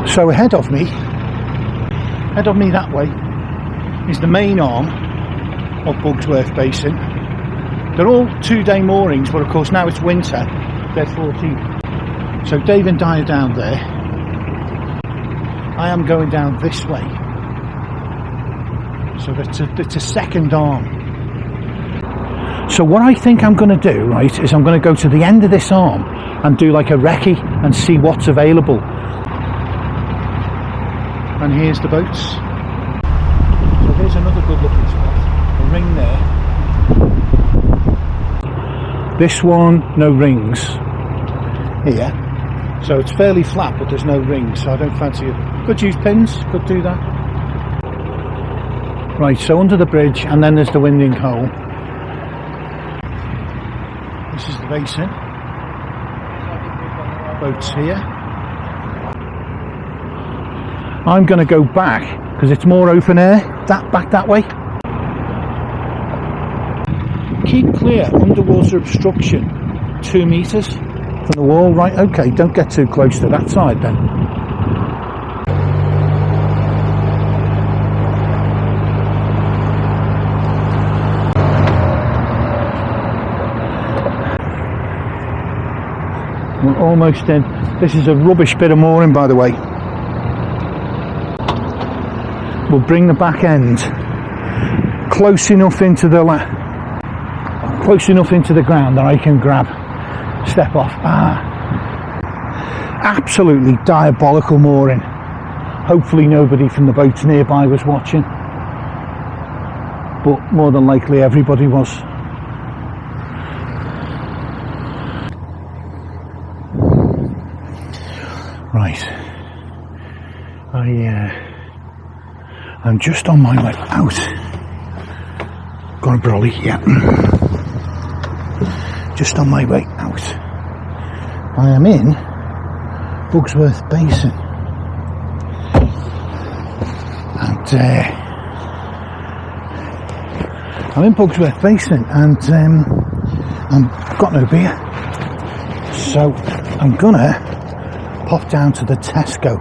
So ahead of me that way is the main arm of Bugsworth Basin. They're all 2-day moorings, but of course now it's winter, they're 14. So Dave and Di are down there. I am going down this way. So it's a second arm. So what I think I'm going to do, right, is I'm going to go to the end of this arm and do like a recce and see what's available. And here's the boats. So here's another good looking spot. A ring there. This one, no rings here. So it's fairly flat, but there's no rings, so I don't fancy it. Could use pins, could do that. Right, so under the bridge, and then there's the winding hole. This is the basin. Boats here. I'm going to go back because it's more open air. Back that way. Keep clear. Underwater obstruction. 2 meters from the wall. Right. Okay. Don't get too close to that side then. We're almost in. This is a rubbish bit of mooring, by the way. We'll bring the back end close enough into the ground that I can step off. Absolutely diabolical mooring. Hopefully nobody from the boats nearby was watching, but more than likely everybody was. Right, I'm just on my way out. Got a brolly, yeah. Just on my way out. I am in Bugsworth Basin. And I'm in Bugsworth Basin and I've got no beer. So I'm gonna pop down to the Tesco,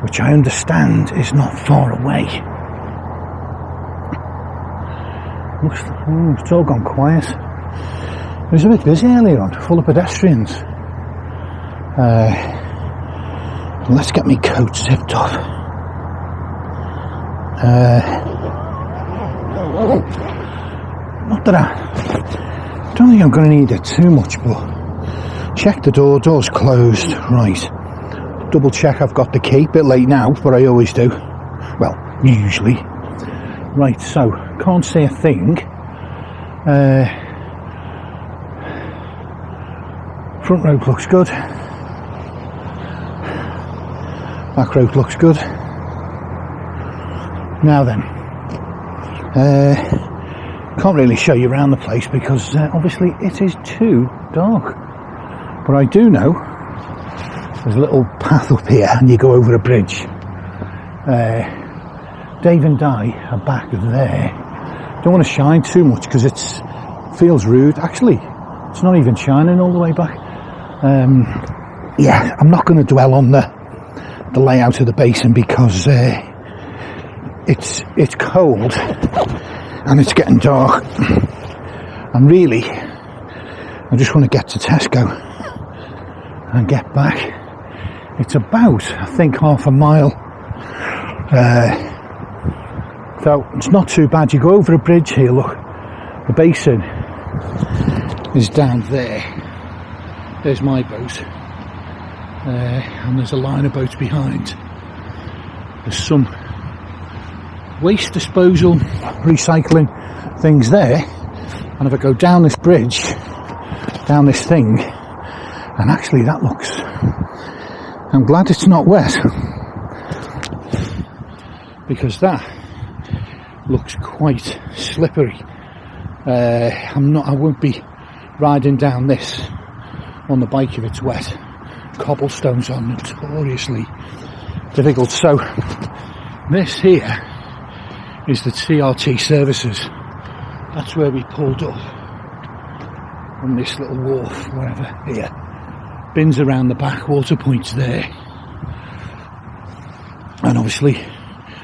which I understand is not far away. It's all gone quiet. It was a bit busy earlier on, full of pedestrians. Let's get me coat zipped off. Not that I don't think I'm going to need it too much, but check the door's closed. Right. Double check I've got the key. Bit late now, but I always do. Well, usually. Right, so can't see a thing. Front road looks good. Back road looks good. Now then, can't really show you around the place because obviously it is too dark. But I do know there's a little path up here and you go over a bridge. Dave and Di are back there. Don't want to shine too much because it feels rude. Actually, it's not even shining all the way back. Yeah, I'm not going to dwell on the layout of the basin because it's cold and it's getting dark. And really, I just want to get to Tesco and get back. It's about, I think, half a mile. So it's not too bad. You go over a bridge here, look. The basin is down there. There's my boat. And there's a line of boats behind. There's some waste disposal, recycling things there. And if I go down this bridge, down this thing, and actually that looks, I'm glad it's not wet, because that looks quite slippery. I won't be riding down this on the bike if it's wet. Cobblestones are notoriously difficult. So this here is the TRT services. That's where we pulled up on this little wharf, whatever, here. Bins around the back, water points there. And obviously,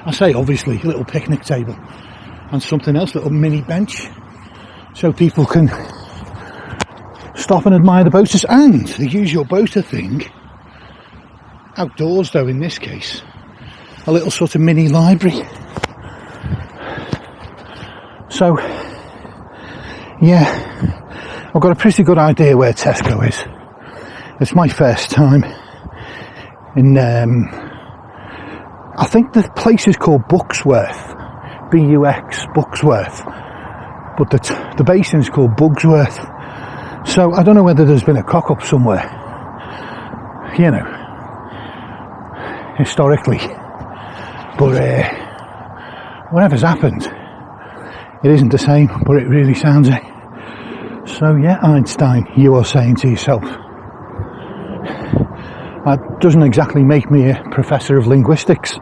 I say obviously, a little picnic table and something else, little mini bench, so people can stop and admire the boaters and the usual boater thing. Outdoors though, in this case, a little sort of mini library. So, yeah, I've got a pretty good idea where Tesco is. It's my first time in, I think the place is called Bugsworth, B-U-X, Bugsworth, but the basin is called Bugsworth. So I don't know whether there's been a cock-up somewhere, you know, historically, but whatever's happened, it isn't the same, but it really sounds it. So yeah, Einstein, you are saying to yourself, that doesn't exactly make me a professor of linguistics.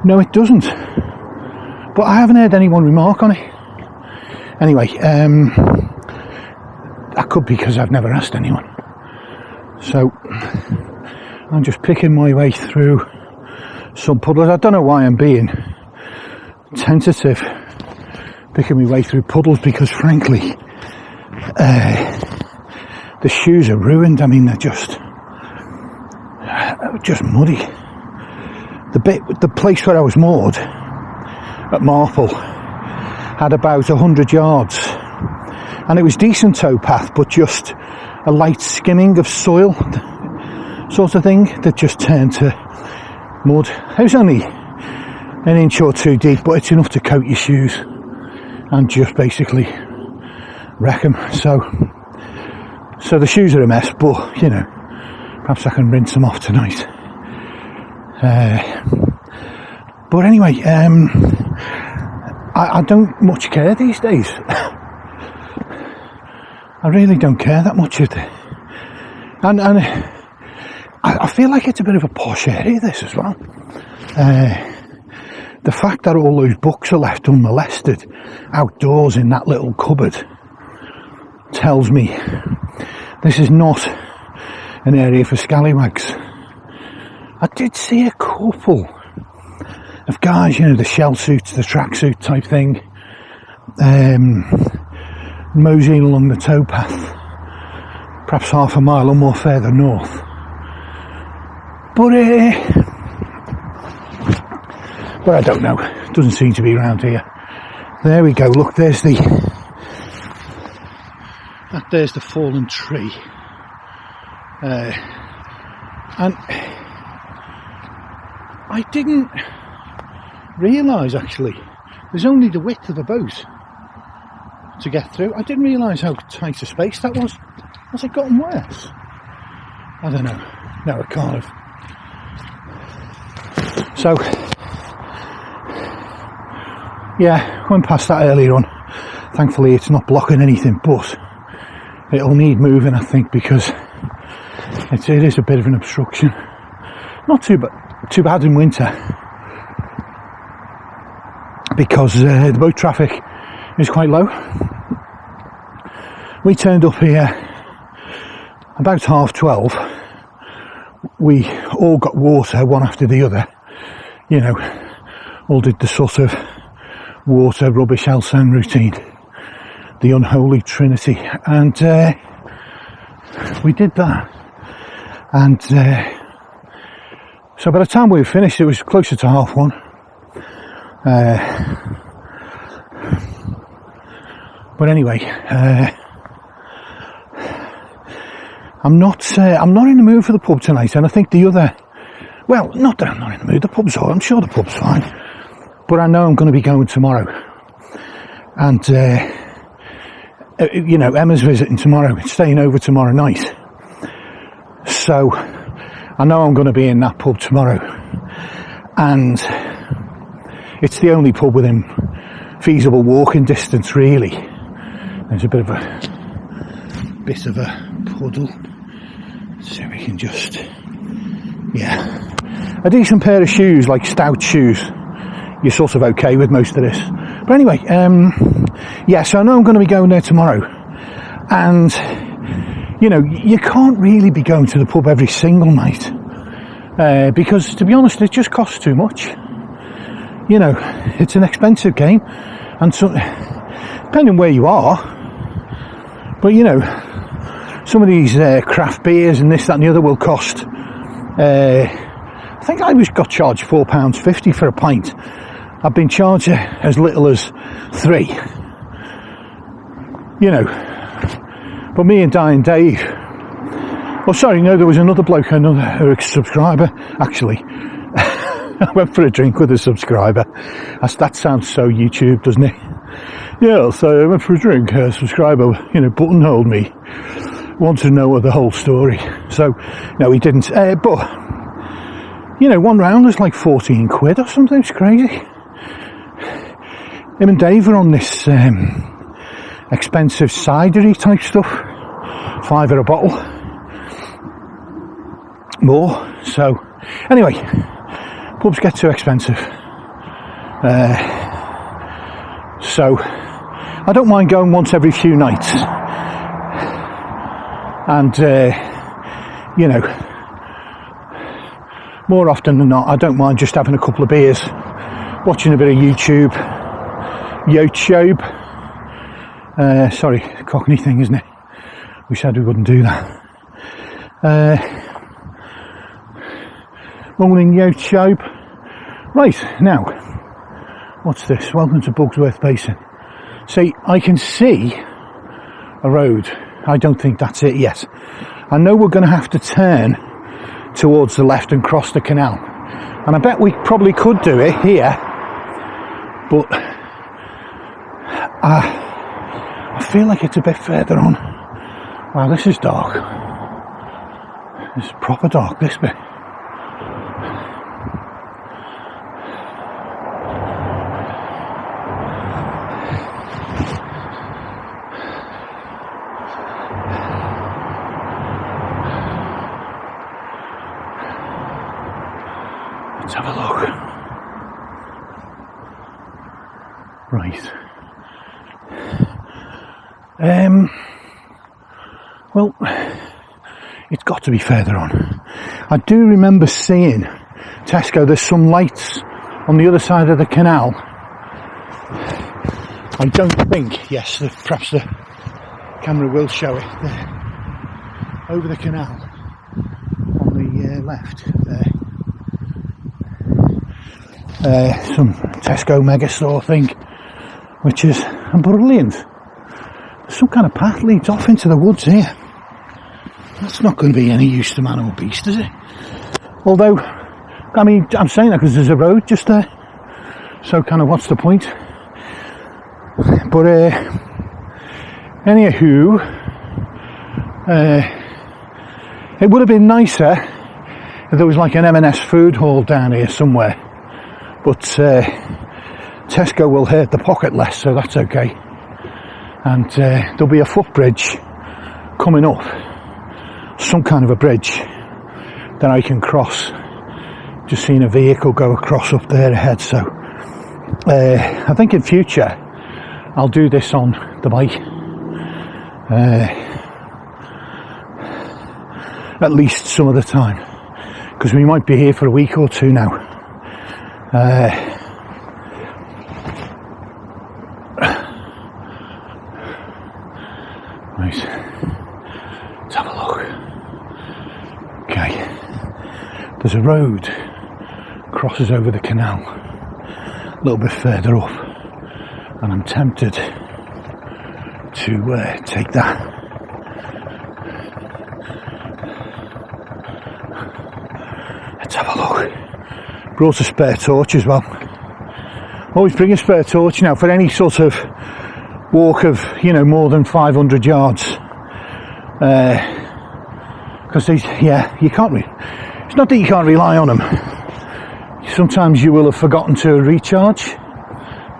No, it doesn't. But I haven't heard anyone remark on it. Anyway, that could be because I've never asked anyone. So I'm just picking my way through some puddles. I don't know why I'm being tentative, picking my way through puddles, because frankly, the shoes are ruined. I mean, they're just muddy. The place where I was moored at Marple had about 100 yards, and it was decent towpath, but just a light skimming of soil sort of thing that just turned to mud. It was only an inch or two deep, but it's enough to coat your shoes and just basically wreck them. So the shoes are a mess, but you know, perhaps I can rinse them off tonight. But anyway, I don't much care these days. I really don't care that much of it. And I feel like it's a bit of a posh area, this as well. The fact that all those books are left unmolested outdoors in that little cupboard tells me this is not an area for scallywags. I did see a couple of guys, you know, the shell suits, the tracksuit type thing, moseying along the towpath, perhaps half a mile or more further north. But I don't know. It doesn't seem to be around here. There we go. Look, there's the fallen tree, and I didn't realise actually there's only the width of a boat to get through. I didn't realise how tight a space that was. Has it gotten worse? I don't know. No, it can't have. So yeah, went past that earlier on. Thankfully it's not blocking anything, but it'll need moving, I think, because it is a bit of an obstruction. Not too bad in winter, because the boat traffic is quite low. We turned up here about 12:30. We all got water, one after the other. You know, all did the sort of water, rubbish, Elsan routine, the unholy trinity, and we did that. And so by the time we were finished, it was closer to 1:30. But anyway, I'm not in the mood for the pub tonight, and I think not that I'm not in the mood. The pub's all. I'm sure the pub's fine, but I know I'm going to be going tomorrow, and you know, Emma's visiting tomorrow, staying over tomorrow night, so I know I'm going to be in that pub tomorrow, and it's the only pub within feasible walking distance, really. There's a bit of a puddle, so we can just, yeah, a decent pair of shoes, like stout shoes, you're sort of okay with most of this. But anyway, yeah, so I know I'm going to be going there tomorrow, and you know, you can't really be going to the pub every single night, because to be honest, it just costs too much. You know, it's an expensive game, and so depending where you are, but you know, some of these craft beers and this, that and the other will cost, I think I got charged £4.50 for a pint. I've been charged as little as £3, you know. But me and Dying Dave, oh sorry, no, there was another bloke, another subscriber actually. I went for a drink with a subscriber. That sounds so YouTube, doesn't it? Yeah, so I went for a drink, a subscriber, you know, buttonholed me, wanted to know the whole story. So, no, he didn't. But, you know, one round was like 14 quid or something. It's crazy. Him and Dave were on this expensive cidery type stuff. £5 a bottle. More. So, anyway, pubs get too expensive. So, I don't mind going once every few nights. And, you know, more often than not, I don't mind just having a couple of beers, watching a bit of YouTube. Sorry, Cockney thing, isn't it? We said we wouldn't do that. Morning YouTube. Right, now, what's this? Welcome to Bugsworth Basin. See, I can see a road. I don't think that's it yet. I know we're going to have to turn towards the left and cross the canal. And I bet we probably could do it here. But I feel like it's a bit further on. Wow, this is dark. It's proper dark, this bit. Let's have a look. Right. Well, it's got to be further on. I do remember seeing Tesco. There's some lights on the other side of the canal. I don't think, yes, perhaps the camera will show it there. Over the canal on the left there. Some Tesco mega store thing, which is brilliant. Some kind of path leads off into the woods here. That's not going to be any use to man or beast, is it? Although, I mean, I'm saying that because there's a road just there. So kind of what's the point? But anywho, it would have been nicer if there was like an M&S food hall down here somewhere. But Tesco will hurt the pocket less, so that's okay. And there'll be a footbridge coming up, some kind of a bridge that I can cross. Just seen a vehicle go across up there ahead, so I think in future I'll do this on the bike. At least some of the time, because we might be here for a week or two now. Right, let's have a look. Okay, there's a road crosses over the canal a little bit further up, and I'm tempted to take that. Let's have a look. Brought a spare torch as well. Always bring a spare torch now for any sort of walk of, you know, more than 500 yards. Because these, yeah, you can't. It's not that you can't rely on them. Sometimes you will have forgotten to recharge.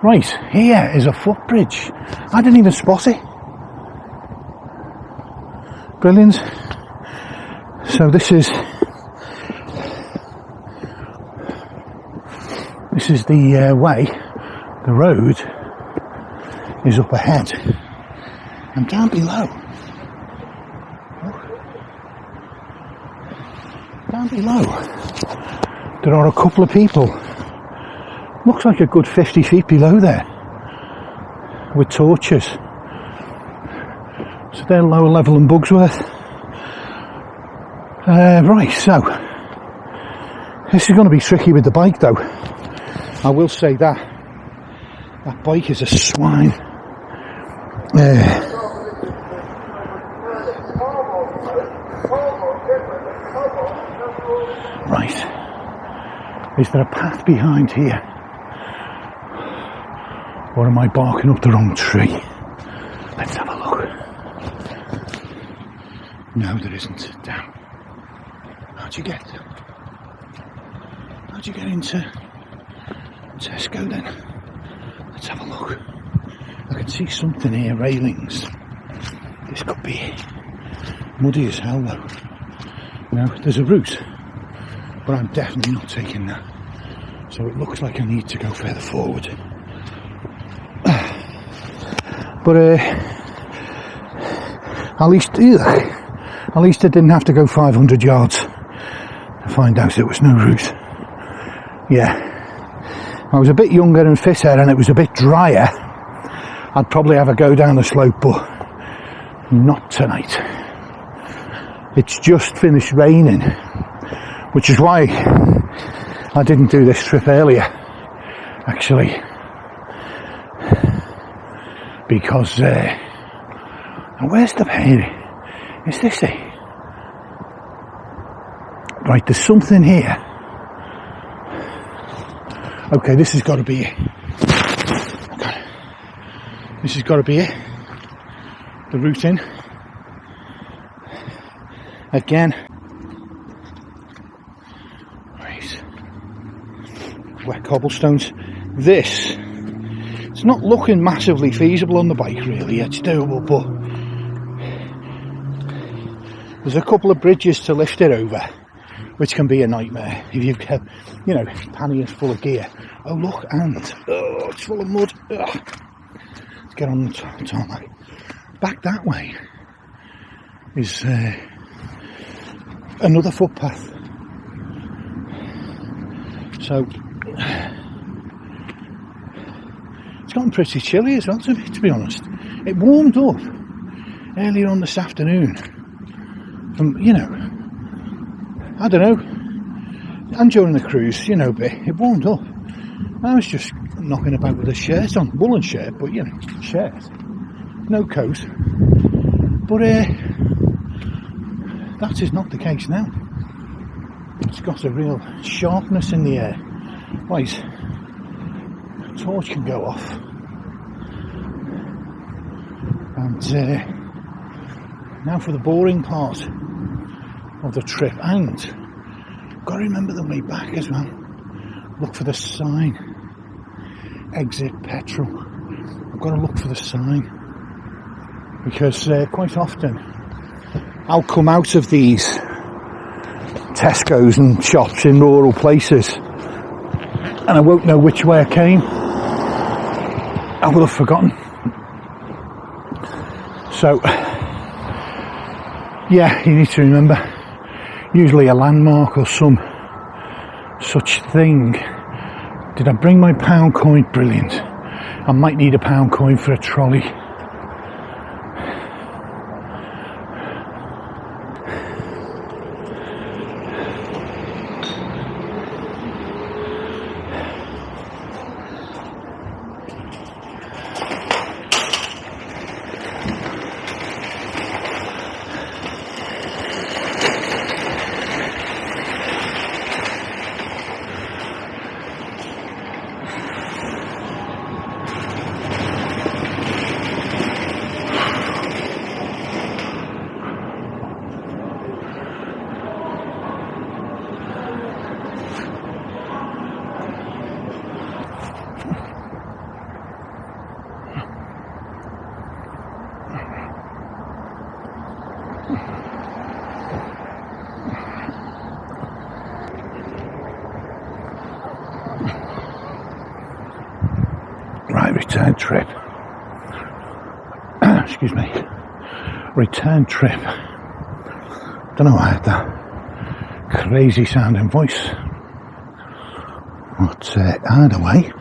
Right, here is a footbridge. I didn't even spot it. Brilliant. So this is the way. The road is up ahead, and down below. Down below. there are a couple of people, looks like a good 50 feet below there, with torches. So they're lower level than Bugsworth. Right, so this is going to be tricky with the bike though. I will say that bike is a swine. Right, is there a path behind here, or am I barking up the wrong tree? Let's have a look. No, there isn't. Damn. How'd you get into Tesco then? Let's have a look. I can see something here, railings. This could be muddy as hell though. No, there's a route, but I'm definitely not taking that. So it looks like I need to go further forward. But at least I didn't have to go 500 yards to find out there was no route. Yeah, I was a bit younger and fitter and it was a bit drier. I'd probably have a go down the slope, but not tonight. It's just finished raining, which is why I didn't do this trip earlier, actually, because where's the pay? Is this it? Right, there's something here. Okay, this has got to be it. Okay. This has got to be it. The route in. Again. Right. Wet cobblestones. This. It's not looking massively feasible on the bike, really. It's doable, but there's a couple of bridges to lift it over, which can be a nightmare if you've got, panniers full of gear. Oh look, and it's full of mud. Ugh. Let's get on the tarmac. Back that way is another footpath. So it's gotten pretty chilly as well, to be honest. It warmed up earlier on this afternoon. I don't know, and during the cruise, but it warmed up. I was just knocking about with a shirt on, woolen shirt, but shirt, no coat. But that is not the case now. It's got a real sharpness in the air. Right, the torch can go off, and now for the boring part of the trip. And got to remember the way back as well. Look for the sign, exit petrol. I've got to look for the sign, because quite often I'll come out of these Tesco's and shops in rural places and I won't know which way I came. I will have forgotten. So yeah, you need to remember, usually a landmark or some such thing. Did I bring my pound coin? Brilliant. I might need a pound coin for a trolley. Right, return trip. Excuse me. Return trip. Don't know why I had that crazy sounding voice. But either way,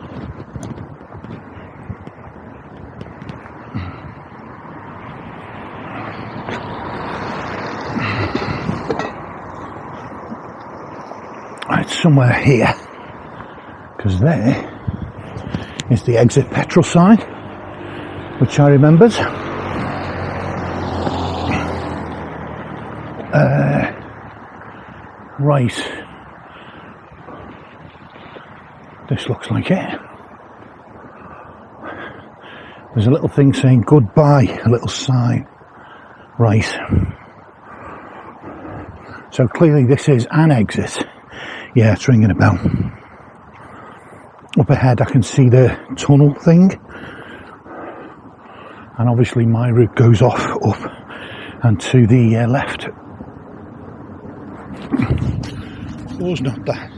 it's somewhere here, because there is the exit petrol sign, which I remembered. Right, this looks like it. There's a little thing saying goodbye, a little sign. Right, so clearly this is an exit. Yeah, it's ringing a bell. Up ahead I can see the tunnel thing, and obviously my route goes off up and to the left. Was not that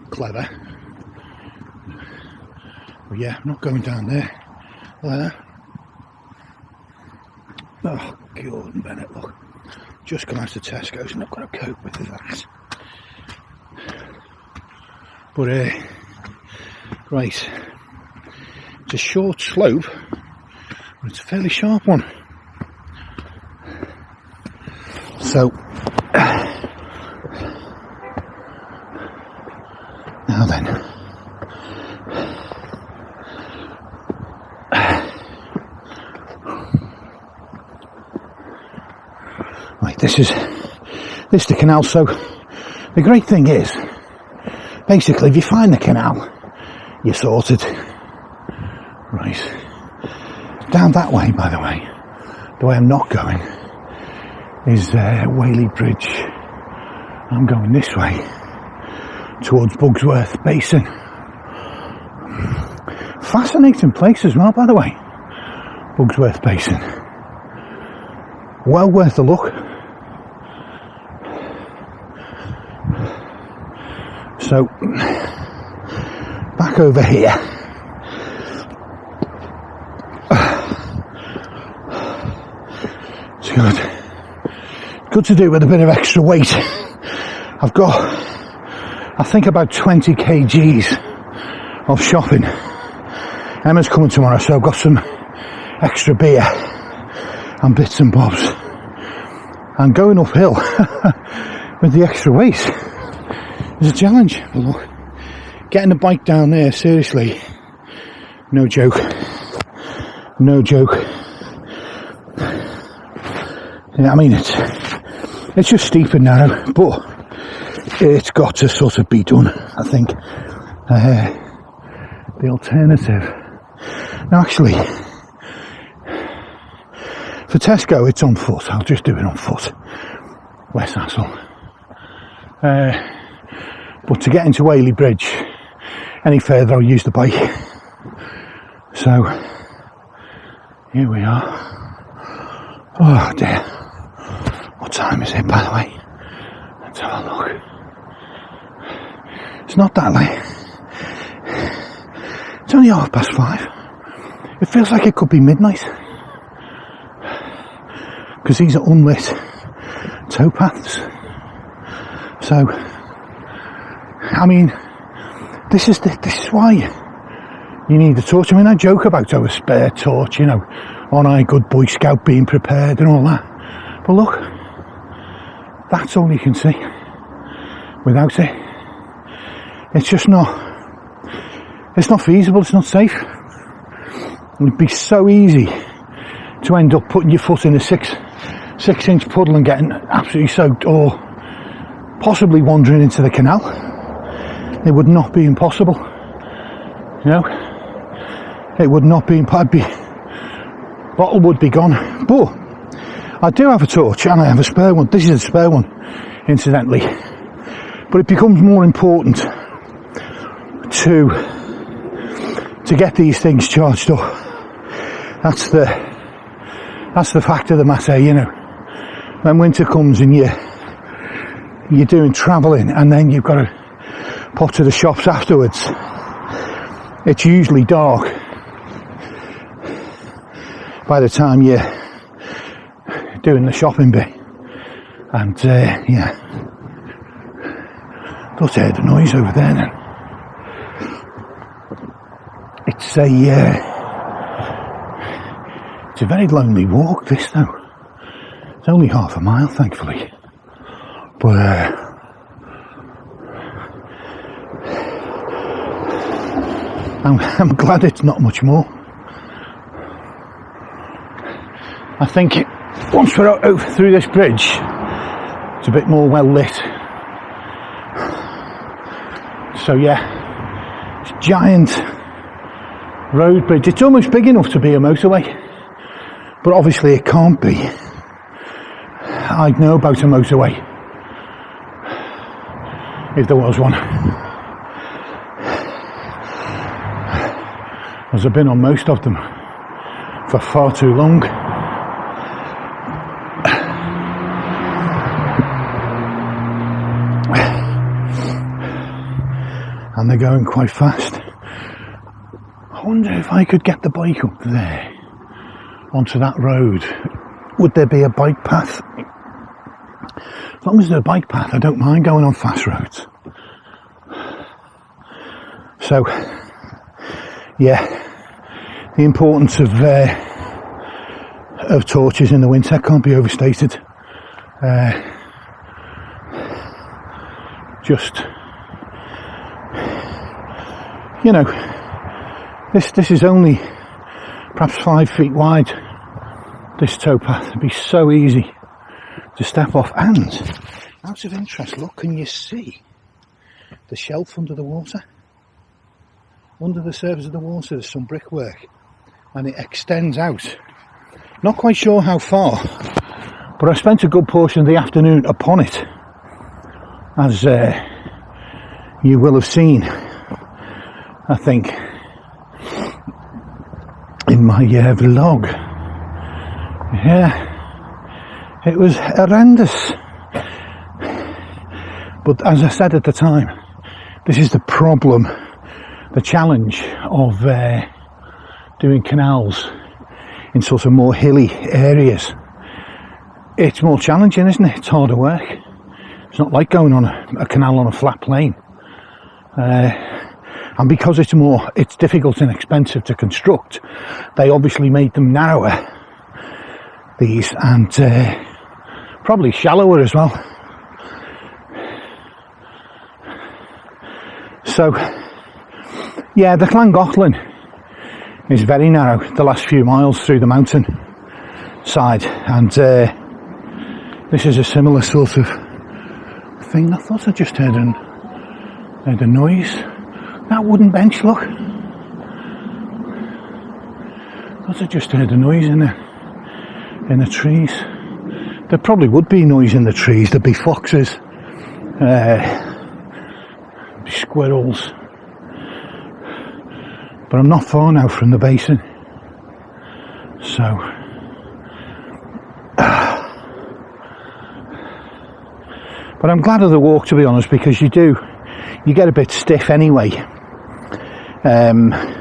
clever, but yeah, I'm not going down there. Oh, Gordon Bennett, look, just come out of Tesco's, I'm not going to cope with that. But right, it's a short slope, but it's a fairly sharp one. So now then, right, this is the canal. So the great thing is, basically, if you find the canal, you're sorted. Right, down that way, by the way I'm not going is Whaley Bridge. I'm going this way towards Bugsworth Basin. Fascinating place as well, by the way, Bugsworth Basin. Well worth a look. So, back over here. It's good. Good to do with a bit of extra weight. I've got, I think, about 20 kgs of shopping. Emma's coming tomorrow, so I've got some extra beer and bits and bobs. And going uphill with the extra weight is a challenge. But look, getting the bike down there, seriously, no joke. No joke. Yeah, I mean, it's just steep and narrow, but it's got to sort of be done, I think. The alternative. Now, actually, for Tesco, it's on foot. I'll just do it on foot. Less hassle. But to get into Whaley Bridge any further, I'll use the bike. So, here we are. Oh dear. What time is it, by the way? Let's have a look. It's not that late. It's only 5:30. It feels like it could be midnight. Because these are unlit towpaths. So, I mean, this is why you need a torch. I mean, I joke about a spare torch, you know, on a good Boy Scout being prepared and all that. But look, that's all you can see without it. It's just it's not feasible, it's not safe. It would be so easy to end up putting your foot in a 6-inch puddle and getting absolutely soaked, or possibly wandering into the canal. It would not be impossible. You know, it would not be impossible. Bottle would be gone. But I do have a torch and I have a spare one. This is a spare one, incidentally. But it becomes more important to get these things charged up. That's the fact of the matter, you know. When winter comes and you're doing travelling and then you've got to pop to the shops afterwards, it's usually dark by the time you're doing the shopping bit. And yeah, just heard the noise over there then. It's a very lonely walk, this though. It's only half a mile, thankfully. But I'm glad it's not much more. I think once we're over through this bridge, it's a bit more well lit. So yeah, it's a giant road bridge. It's almost big enough to be a motorway, but obviously it can't be. I'd know about a motorway if there was one, as I've been on most of them for far too long. And they're going quite fast. I wonder if I could get the bike up there onto that road. Would there be a bike path? As long as there's a bike path, I don't mind going on fast roads. So yeah, the importance of torches in the winter can't be overstated. Just, you know, this is only perhaps 5 feet wide, this towpath. It'd be so easy to step off. And out of interest, look, can you see the shelf under the water? Under the surface of the water there's some brickwork, and it extends out. Not quite sure how far, but I spent a good portion of the afternoon upon it, as you will have seen, I think, in my vlog. Yeah, it was horrendous. But as I said at the time, this is the problem, the challenge of doing canals in sort of more hilly areas. It's more challenging, isn't it? It's harder work. It's not like going on a canal on a flat plain. And because it's difficult and expensive to construct, they obviously made them narrower, these, and probably shallower as well. So yeah, the Llangollen is very narrow, the last few miles through the mountain side, and this is a similar sort of thing. I thought I just heard a noise. That wooden bench, look. I thought I just heard a noise in the trees. There probably would be noise in the trees. There'd be foxes, squirrels. But I'm not far now from the basin, so but I'm glad of the walk, to be honest, because you get a bit stiff anyway,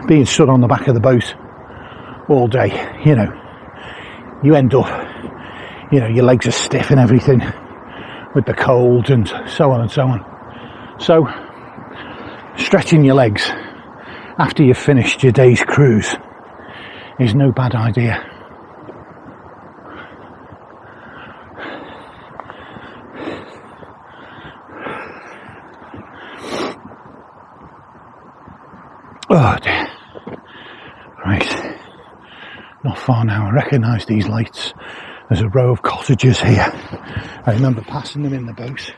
being stood on the back of the boat all day. You know, you end up, you know, your legs are stiff and everything with the cold and so on and so on. So stretching your legs after you've finished your day's cruise is no bad idea. Oh dear. Right, not far now. I recognise these lights. There's a row of cottages here. I remember passing them in the boat.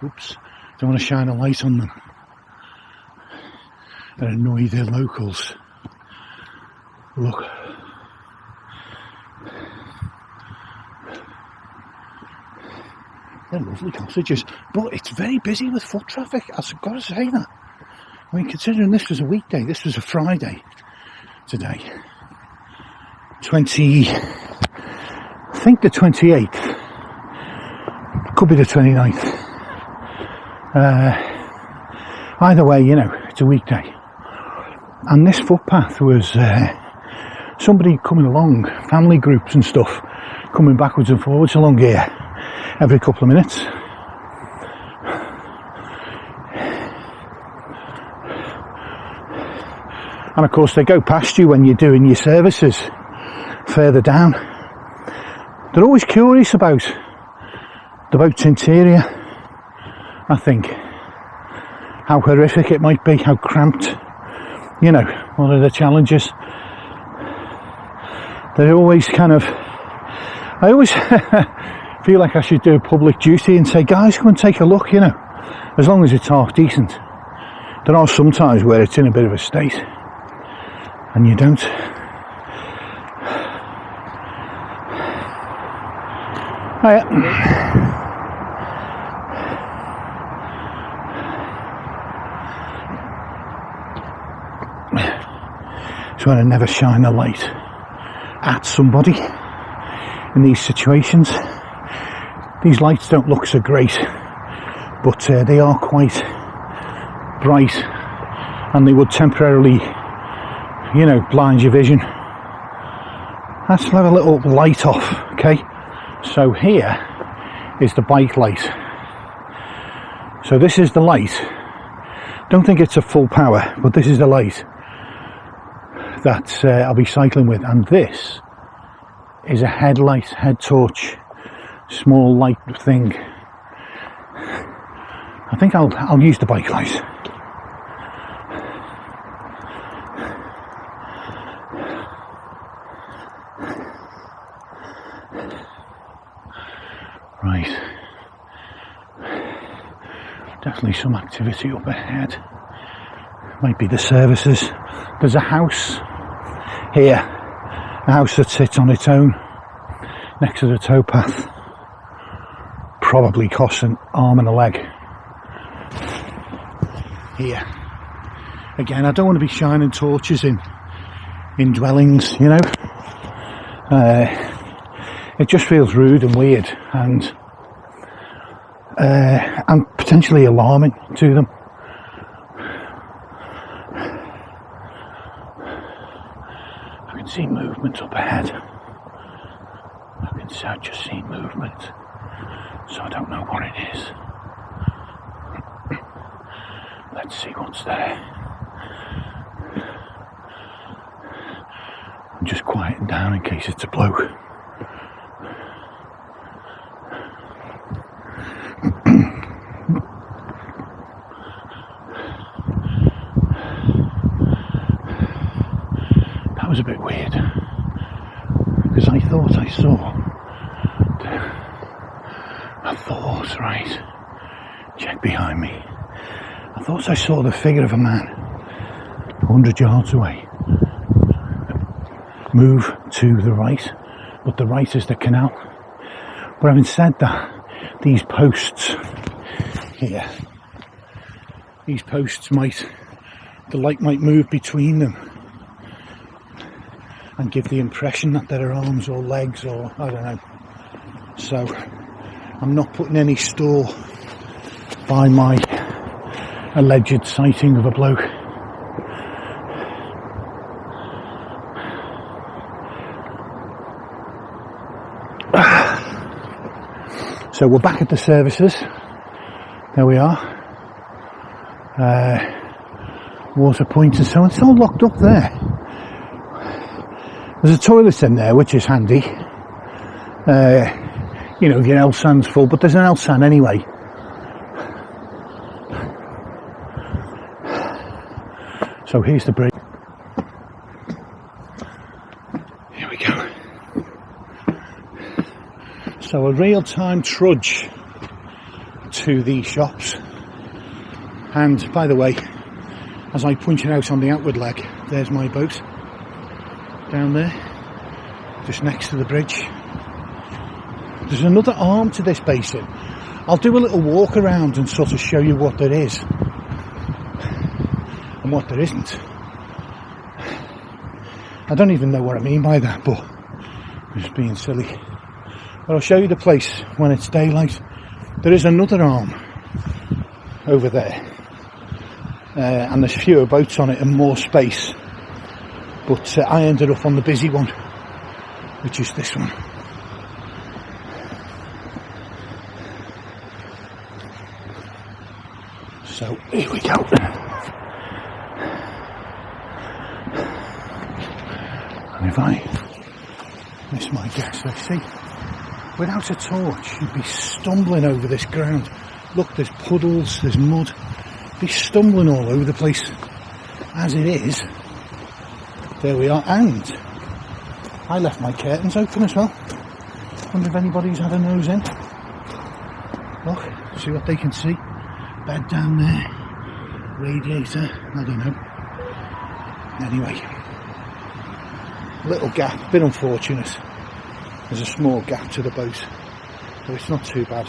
Oops, don't want to shine a light on them and annoy the locals. Look. They're lovely cottages, but it's very busy with foot traffic. I've got to say that. I mean, considering this was a weekday, this was a Friday today. I think the 28th. Could be the 29th. Either way, you know, it's a weekday. And this footpath was somebody coming along, family groups and stuff, coming backwards and forwards along here every couple of minutes. And of course they go past you when you're doing your services further down. They're always curious about the boat's interior, I think. How horrific it might be, how cramped, you know, what are the challenges. They're always kind of, I always feel like I should do a public duty and say, guys, come and take a look, you know, as long as it's half decent. There are some times where it's in a bit of a state and you don't. Oh, yeah. So I never shine a light at somebody in these situations. These lights don't look so great, but they are quite bright and they would temporarily, you know, blind your vision. Let's have a little light off, okay? So here is the bike light. So this is the light. Don't think it's a full power, but this is the light that I'll be cycling with, and this is a headlight, head torch, small light thing. I think I'll use the bike light. Right. Definitely some activity up ahead. Might be the services. There's a house here, a house that sits on its own next to the towpath. Probably costs an arm and a leg. Here. Again, I don't want to be shining torches in dwellings, you know. It just feels rude and weird and potentially alarming to them. I can see movement up ahead. I've just seen movement, so I don't know what it is. Let's see what's there. I'm just quieting down in case it's a bloke. That was a bit weird, because I thought I saw, right, check behind me, I thought I saw the figure of a man 100 yards away move to the right, but the right is the canal. But having said that, these posts here, these posts the light might move between them and give the impression that there are arms or legs, or I don't know. So I'm not putting any store by my alleged sighting of a bloke. So we're back at the services. There we are. Water point and so on. It's all locked up there. There's a toilet in there, which is handy. You know, if your L-sand's full, but there's an L-sand anyway. So here's the bridge. Here we go. So a real-time trudge to the shops. And by the way, as I pointed out on the outward leg, there's my boat down there, just next to the bridge. There's another arm to this basin. I'll do a little walk around and sort of show you what there is and what there isn't. I don't even know what I mean by that, but I'm just being silly. But I'll show you the place when it's daylight. There is another arm over there, and there's fewer boats on it and more space, but I ended up on the busy one, which is this one. So here we go. And if I miss my guess, let's see, without a torch you'd be stumbling over this ground. Look, there's puddles, there's mud, be stumbling all over the place. As it is, there we are, and I left my curtains open as well. Wonder if anybody's had a nose in. Look, see what they can see. Bed down there, radiator, I don't know. Anyway, little gap, bit unfortunate. There's a small gap to the boat, but it's not too bad.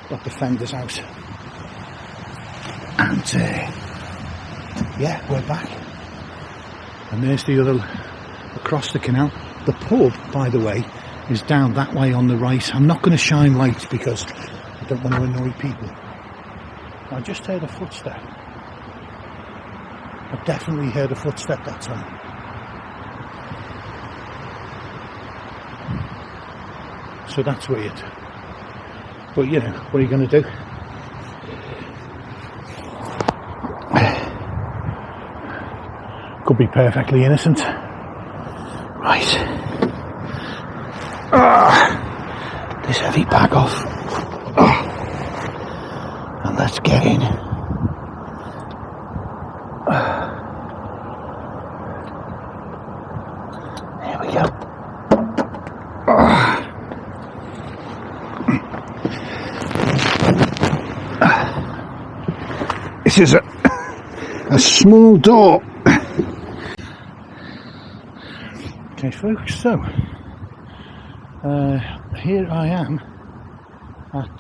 Got the fenders out. And yeah, we're back. And there's the other, across the canal. The pub, by the way, is down that way on the right. I'm not going to shine lights because I don't want to annoy people. I just heard a footstep. I definitely heard a footstep that time. So that's weird. But you know, what are you going to do? Could be perfectly innocent. Right. This heavy bag off. And let's get in. There we go. This is a small door. Okay folks, so here I am at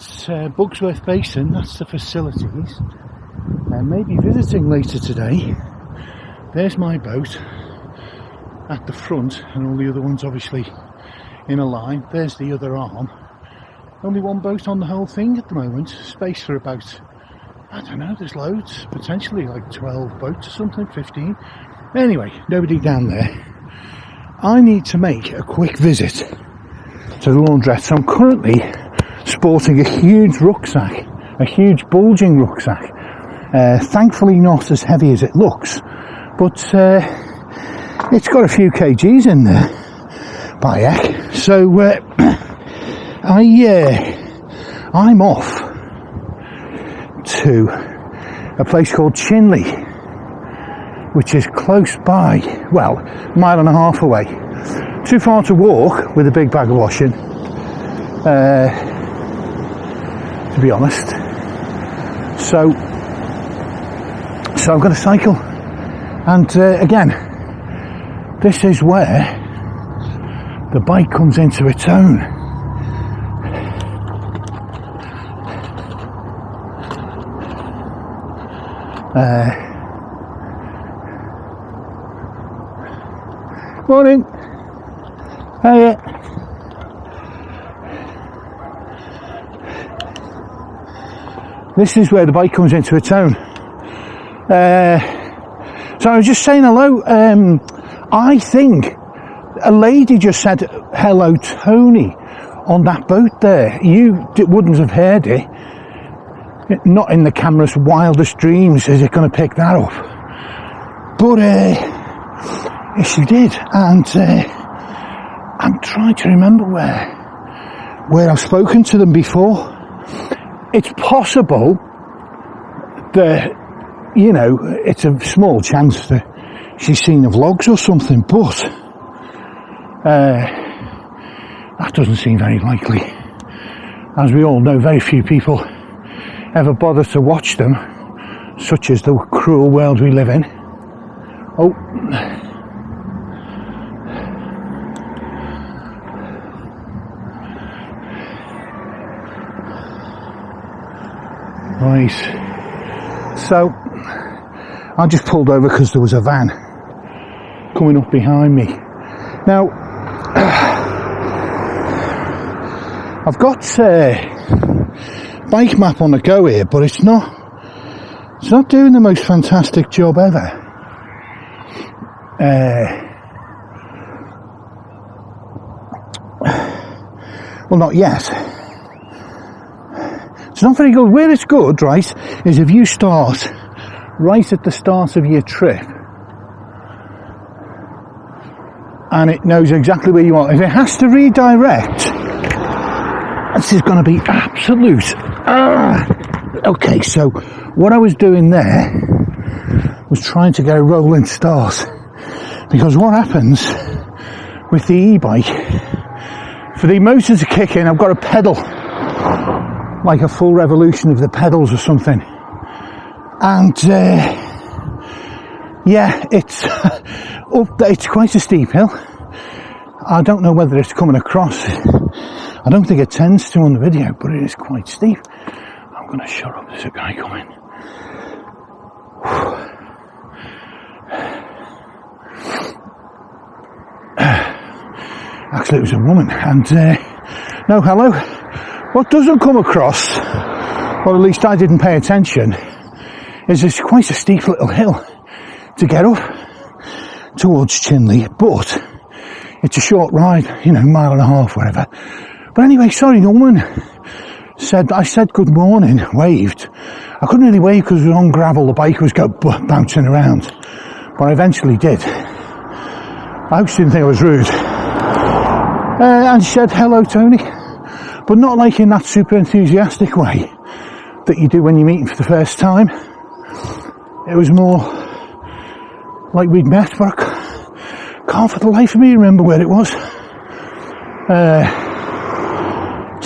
Bugsworth Basin. That's the facilities. Maybe visiting later today. There's my boat at the front and all the other ones obviously in a line. There's the other arm. Only one boat on the whole thing at the moment. Space for about, I don't know, there's loads, potentially like 12 boats or something, 15. Anyway, nobody down there. I need to make a quick visit to the laundrette. So I'm currently sporting a huge rucksack, a huge bulging rucksack. Thankfully not as heavy as it looks, but it's got a few kgs in there, by heck. So I'm off to a place called Chinley, which is close by, well, a mile and a half away. Too far to walk with a big bag of washing, to be honest. So I'm going to cycle. And again, this is where the bike comes into its own. Morning. Hiya. This is where the bike comes into its own. So I was just saying hello. I think a lady just said hello, Tony, on that boat there. You wouldn't have heard it. Not in the camera's wildest dreams is it going to pick that up. But yes, she did. And I'm trying to remember where I've spoken to them before. It's possible that, you know, it's a small chance that she's seen the vlogs or something, but that doesn't seem very likely. As we all know, very few people ever bother to watch them, such as the cruel world we live in. Oh. Right, so I just pulled over because there was a van coming up behind me. Now, I've got bike map on the go here, but it's not doing the most fantastic job ever. Well, not yet. It's not very good. Where it's good, right, is if you start right at the start of your trip. and it knows exactly where you are. If it has to redirect, this is going to be absolute. Okay, so what I was doing there was trying to get a rolling start, because what happens with the e-bike, for the motor to kick in, I've got to pedal like a full revolution of the pedals or something, and yeah, it's it's quite a steep hill. I don't know whether it's coming across. I don't think it tends to on the video, but it is quite steep. I'm going to shut up, there's a guy coming. Actually, it was a woman, and no, hello. What doesn't come across, or at least I didn't pay attention, is it's quite a steep little hill to get up towards Chinley, but it's a short ride, you know, mile and a half, whatever. But anyway, sorry, the woman said, I said good morning, waved. I couldn't really wave because it was on gravel, the bike was bouncing around, but I eventually did. I hope she didn't think I was rude. And she said, hello, Tony. But not like in that super enthusiastic way that you do when you meet him for the first time. It was more like we'd met, but I can't for the life of me remember where it was.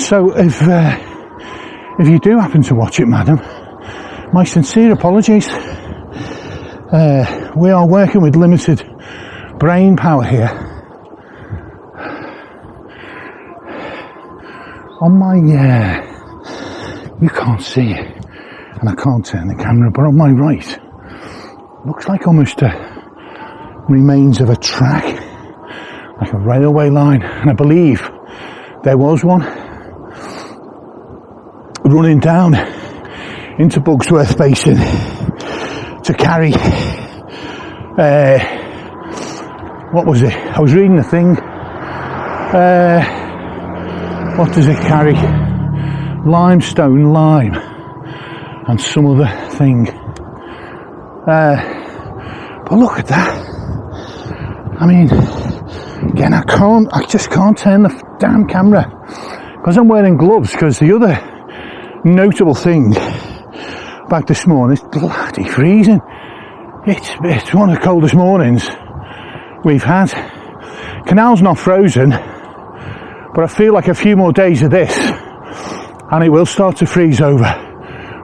So if you do happen to watch it, madam, my sincere apologies. We are working with limited brain power here. On my, you can't see it, and I can't turn the camera, but on my right, looks like almost remains of a track, like a railway line, and I believe there was one running down into Bugsworth Basin to carry, what was it? I was reading the thing, what does it carry? Limestone, lime, and some other thing. But look at that. I mean, again, I just can't turn the damn camera because I'm wearing gloves, because the other notable thing about this morning is bloody freezing. It's one of the coldest mornings we've had. Canal's not frozen, but I feel like a few more days of this and it will start to freeze over.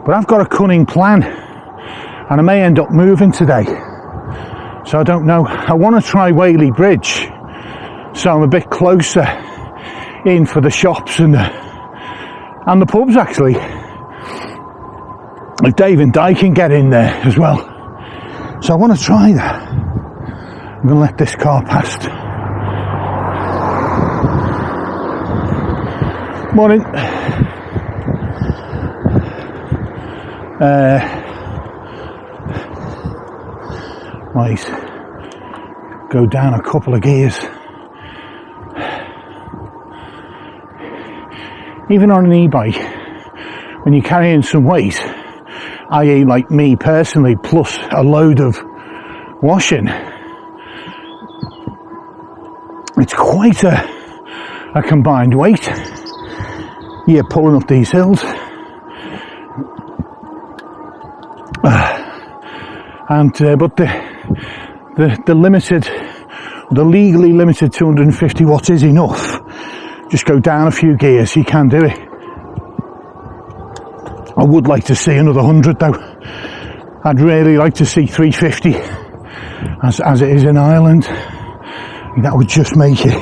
But I've got a cunning plan, and I may end up moving today, so I don't know. I want to try Whaley Bridge, so I'm a bit closer in for the shops and the pubs, actually. If Dave and Di can get in there as well, so I want to try that. I'm going to let this car past. Morning. Right, go down a couple of gears. Even on an e-bike, when you're carrying some weight, i.e. like me personally, plus a load of washing, it's quite a combined weight. You're pulling up these hills, and but the limited, the legally limited 250 watts is enough. Just go down a few gears, you can do it. I would like to see another 100 though. I'd really like to see 350 as it is in Ireland. That would just make it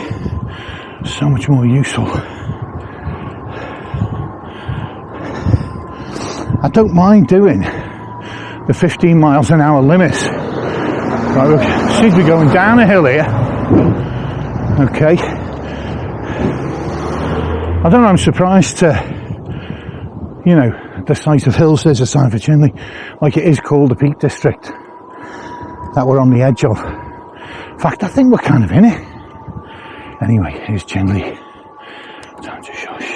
so much more useful. I don't mind doing the 15 miles an hour limit. Right, look, seems to be going down a hill here. Okay. I don't know, I'm surprised to, you know, the sight of hills, there's a sign for Chinley, like it is called the Peak District, that we're on the edge of. In fact, I think we're kind of in it. Anyway, here's Chinley. Time to shush.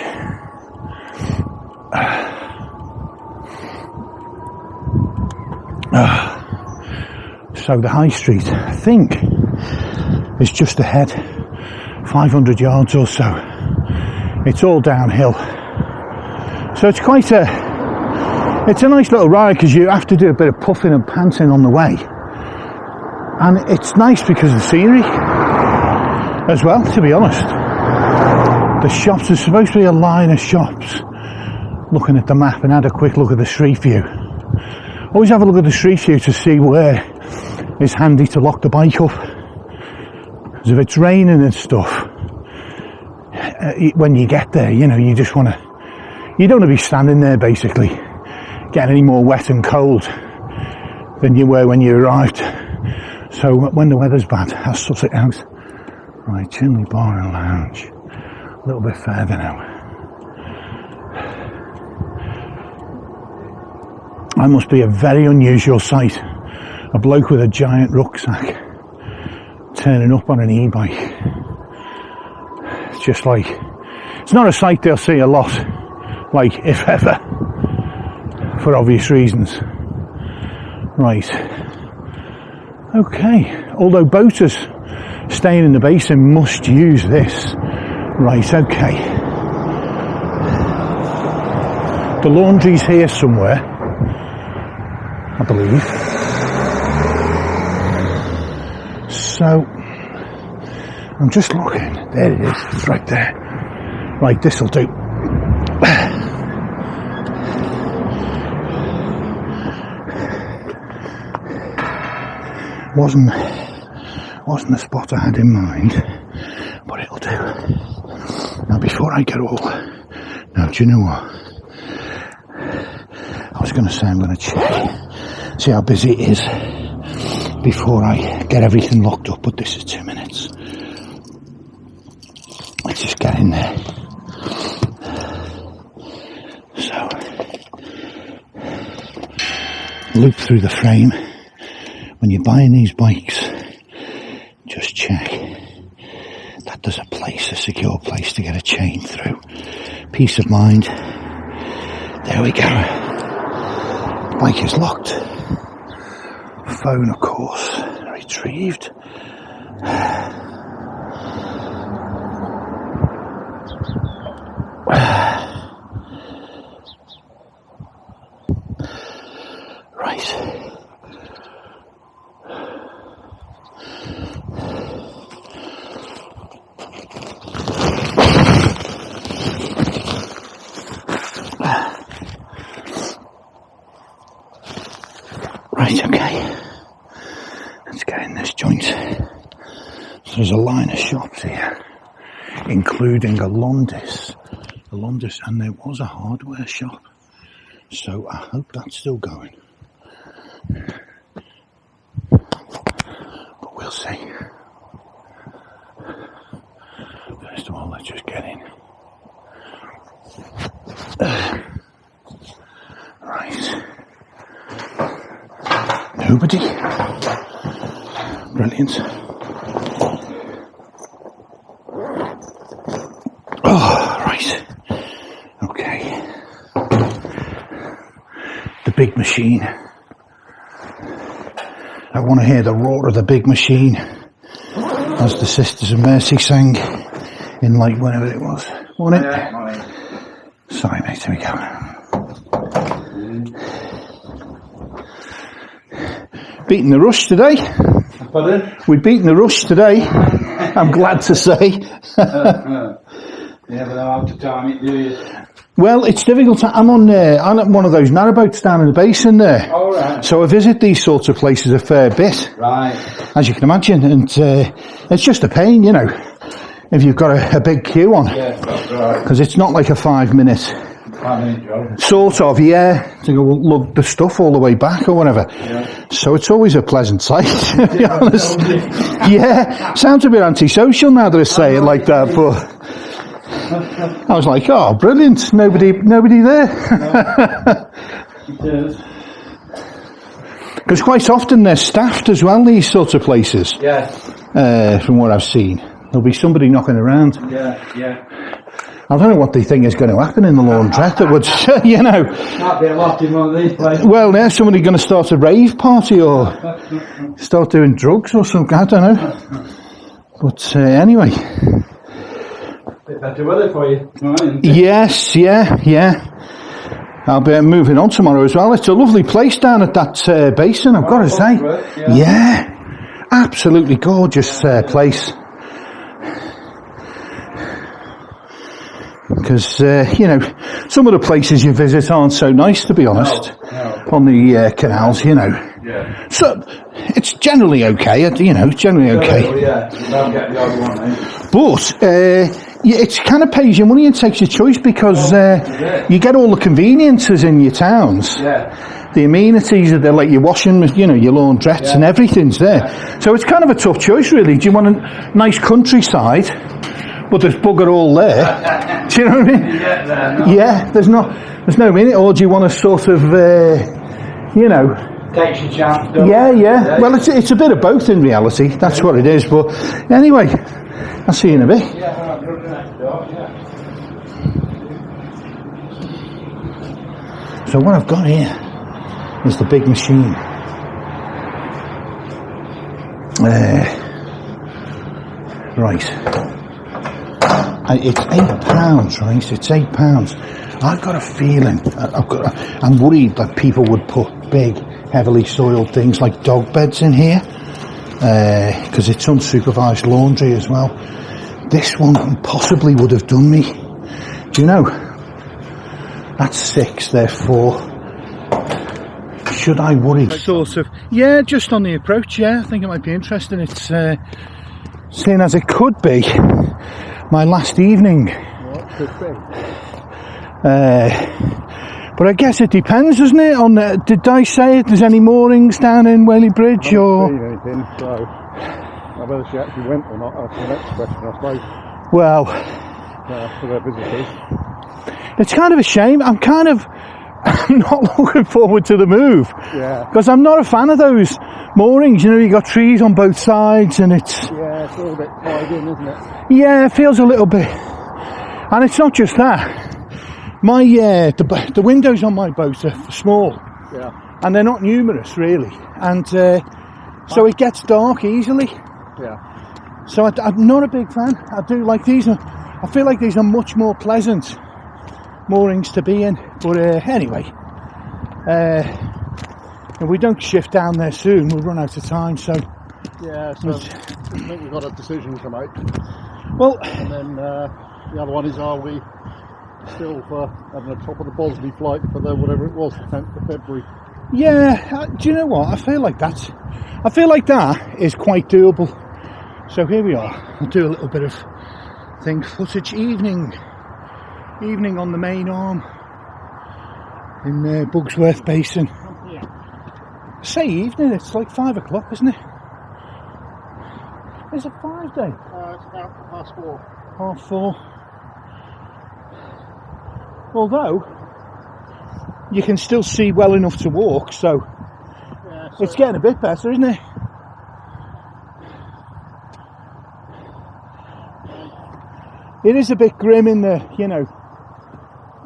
So the high street, I think is just ahead, 500 yards or so. It's all downhill. So it's it's a nice little ride because you have to do a bit of puffing and panting on the way. And it's nice because of the scenery as well, to be honest. The shops, there's supposed to be a line of shops. Looking at the map and had a quick look at the street view. Always have a look at the street view to see where it's handy to lock the bike up. Because if it's raining and stuff, when you get there, you know, you just want to, you don't want to be standing there basically getting any more wet and cold than you were when you arrived. So when the weather's bad, I'll suss it out. Right, Chinley Bar and Lounge. A little bit further now. That must be a very unusual sight. A bloke with a giant rucksack turning up on an e-bike. It's just like, it's not a sight they'll see a lot, like if ever, for obvious reasons. Right. Okay. Although boaters staying in the basin must use this. Right, okay. The laundry's here somewhere, I believe. So, I'm just looking. There it is. It's right there. Right, this'll do. Wasn't the spot I had in mind, but it'll do. Now, before I get all... Now, do you know what? I was going to say I'm going to check, see how busy it is before I get everything locked up, but this is 2 minutes. Let's just get in there. So, loop through the frame. When you're buying these bikes, just check that there's a secure place to get a chain through. Peace of mind. There we go. The bike is locked. Phone, of course, retrieved. Right. Right, okay. Let's get in this joint. So there's a line of shops here, including a Londis, and there was a hardware shop. So I hope that's still going. But we'll see. First of all, let's just get in. Right. Nobody. Brilliant. Oh, right. Okay. The big machine. I want to hear the roar of the big machine, as the Sisters of Mercy sang in like whenever it was. Wasn't it? Yeah, sorry, mate. Here we go. Beating the rush today. Pardon? We've beaten the rush today. I'm glad to say. Yeah, but I'm out to time it, do you? Well, it's difficult. I'm on one of those narrowboats down in the basin there. All right. So I visit these sorts of places a fair bit. Right. As you can imagine, and it's just a pain, you know, if you've got a big queue on. Yeah, that's right. Because it's not like a 5 minute. 5 minute job. Sort of, yeah. To go lug the stuff all the way back or whatever. Yeah. So it's always a pleasant sight, to be honest. Yeah, sounds a bit antisocial now that I say it like that, but I was like, oh, brilliant, nobody there. It is. Because quite often they're staffed as well, these sorts of places. Yeah. From what I've seen. There'll be somebody knocking around. Yeah, yeah. I don't know what they think is going to happen in the laundrette. It would, you know. Might be a lot in one of these places. Well, there's somebody going to start a rave party or start doing drugs or something. I don't know. But anyway. Bit better weather for you. Right, Yes, yeah. I'll be moving on tomorrow as well. It's a lovely place down at that basin, I've got to say. Yeah, absolutely gorgeous place. Because, you know, some of the places you visit aren't so nice, to be honest, on the canals, you know. Yeah. So, it's generally okay, you know, it's generally okay. Yeah, you don't get the odd one, eh? But, yeah, it kind of pays your money and takes your choice because you get all the conveniences in your towns. Yeah. The amenities are there, like your washing, you know, your laundrettes and everything's there. Yeah. So it's kind of a tough choice, really. Do you want a nice countryside, but there's bugger all there? Do you know what I mean? You get there, no? Yeah, there's no in it. Or do you want a sort of, you know... Takes your chance, don't Yeah. it? Well, it's a bit of both in reality. That's what it is. But anyway, I'll see you in a bit. Yeah, I'm not next door, yeah. So what I've got here is the big machine. Right. It's £8, right? It's £8. I've got a feeling, I'm worried that people would put big, heavily soiled things like dog beds in here, because it's unsupervised laundry as well. This one possibly would have done me. Do you know? That's 6, therefore. Should I worry? Sort of. Yeah, just on the approach, yeah. I think it might be interesting. It's, seeing as it could be my last evening. What could be? But I guess it depends, doesn't it? On did I say if there's any moorings down in Whaley Bridge or? I haven't seen anything, so whether she actually went or not, that's the next question, I suppose. Well, For their visitors. it's kind of a shame. I'm not looking forward to the move. Yeah. Because I'm not a fan of those moorings. You know, you got trees on both sides, and it's Yeah, it's all a bit tied in, isn't it? yeah, it feels a little bit. And it's not just that. My the windows on my boat are small, Yeah. and they're not numerous really, and so it gets dark easily. Yeah. So I'm not a big fan. I do like these. I feel like these are much more pleasant moorings to be in. But anyway, if we don't shift down there soon, we'll run out of time. So Yeah, so I think we've got a decision to make. well, And then the other one is, are we still for having a top of the Bosley flight for the whatever it was, the 10th of February? yeah. Do you know what? I feel like that is quite doable. So here we are. I'll do a little bit of footage. Evening on the main arm in Bugsworth Basin. Yeah. Say evening. It's like 5 o'clock, isn't it? Is it 5 day? It's about 4:30. 4:30. Although you can still see well enough to walk, so Yeah, so it's getting a bit better, isn't it? It is a bit grim in the,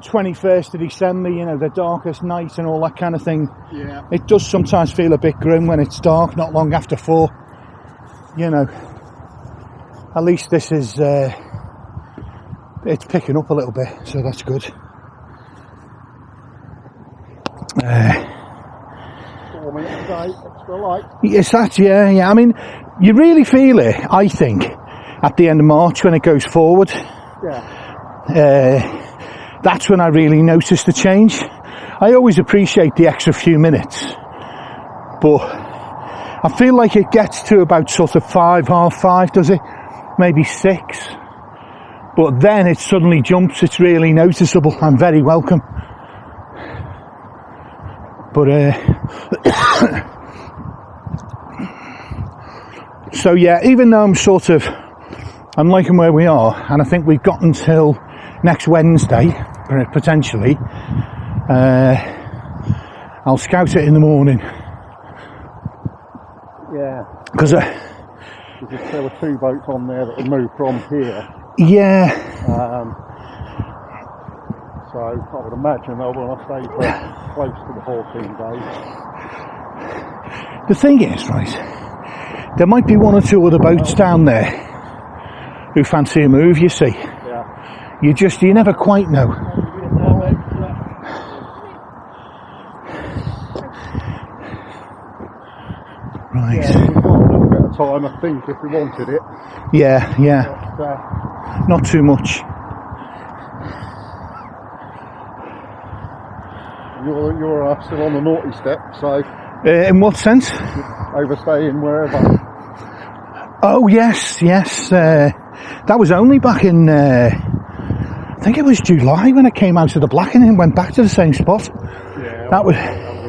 21st of December, the darkest night and all that kind of thing. yeah. It does sometimes feel a bit grim when it's dark, not long after 4. At least this is, it's picking up a little bit, so that's good. Extra light. Yes, that's, yeah. I mean, you really feel it, I think, at the end of March when it goes forward. Yeah. That's when I really notice the change. I always appreciate the extra few minutes, but I feel like it gets to about sort of 5, half 5, does it? Maybe 6. But then it suddenly jumps, it's really noticeable. I'm very welcome. But, so yeah, even though I'm liking where we are, and I think we've got until next Wednesday, potentially, I'll scout it in the morning. Yeah. Because, There were 2 boats on there that would move from here. yeah, So I would imagine they'll want to stay for close to the 14 days. The thing is, right, there might be one or two other boats down there who fancy a move, you see. Yeah. You never quite know. Right. Yeah, we've got a little bit of time, I think, if we wanted it. Yeah. But, Not too much. you're still on the naughty step, so In what sense? overstaying wherever. Oh, yes. That was only back in, I think it was July when I came out of the Blackening and went back to the same spot. Yeah, That was a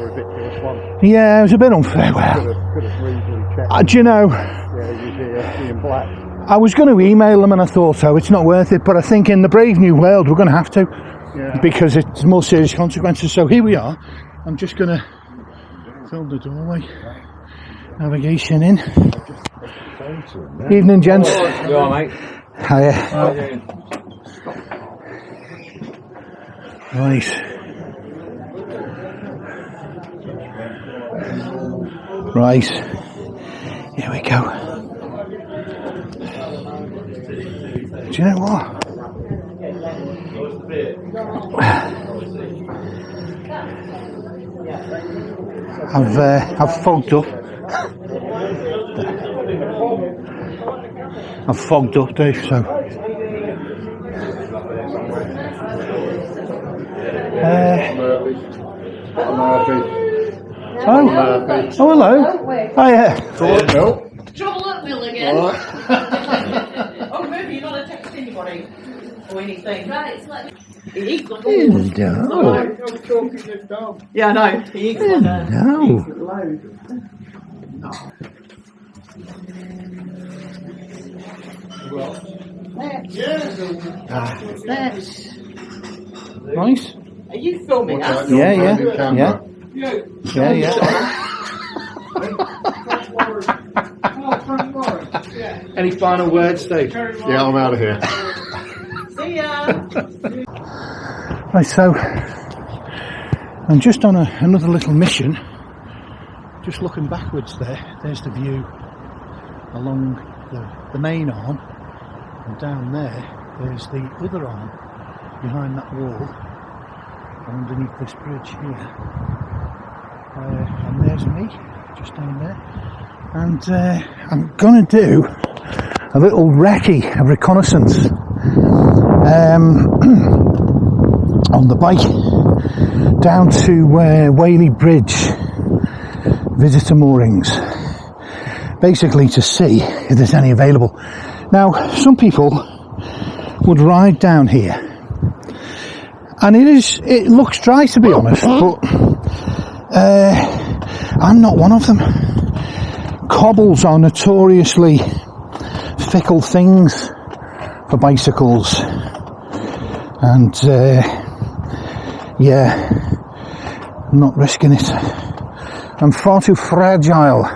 ridiculous one. Yeah, it was a bit unfair. Well, Could have reasonably checked. do you know, Yeah, you're here, being black. I was going to email them and I thought, oh, it's not worth it. But I think in the brave new world, we're going to have to. Yeah. Because it's more serious consequences. So here we are. I'm just going to film the doorway. Navigation in. Evening, gents. You all right, mate? Hiya. How you doing? Right. Right. Here we go. Do you know what? I've fogged up. I've fogged up, Dave, so. Oh, hello. Oh, yeah. Trouble up, Will, again. Oh, maybe you're not to text anybody or anything. Right, it's like... He eats like a Yeah, I know. He eats like a... That's nice. Are you filming us? Yeah. Any final words, Steve? Yeah, I'm out of here. See ya. Right, so I'm just on another little mission. Just looking backwards there's the view along the main arm, and down there's the other arm behind that wall, underneath this bridge here. And there's me, just down there. And I'm going to do a little recce, a reconnaissance on the bike down to Whaley Bridge visitor moorings, basically to see if there's any available. Now, some people would ride down here, and it looks dry, to be honest, but I'm not one of them. Cobbles are notoriously fickle things for bicycles, and I'm not risking it. I'm far too fragile.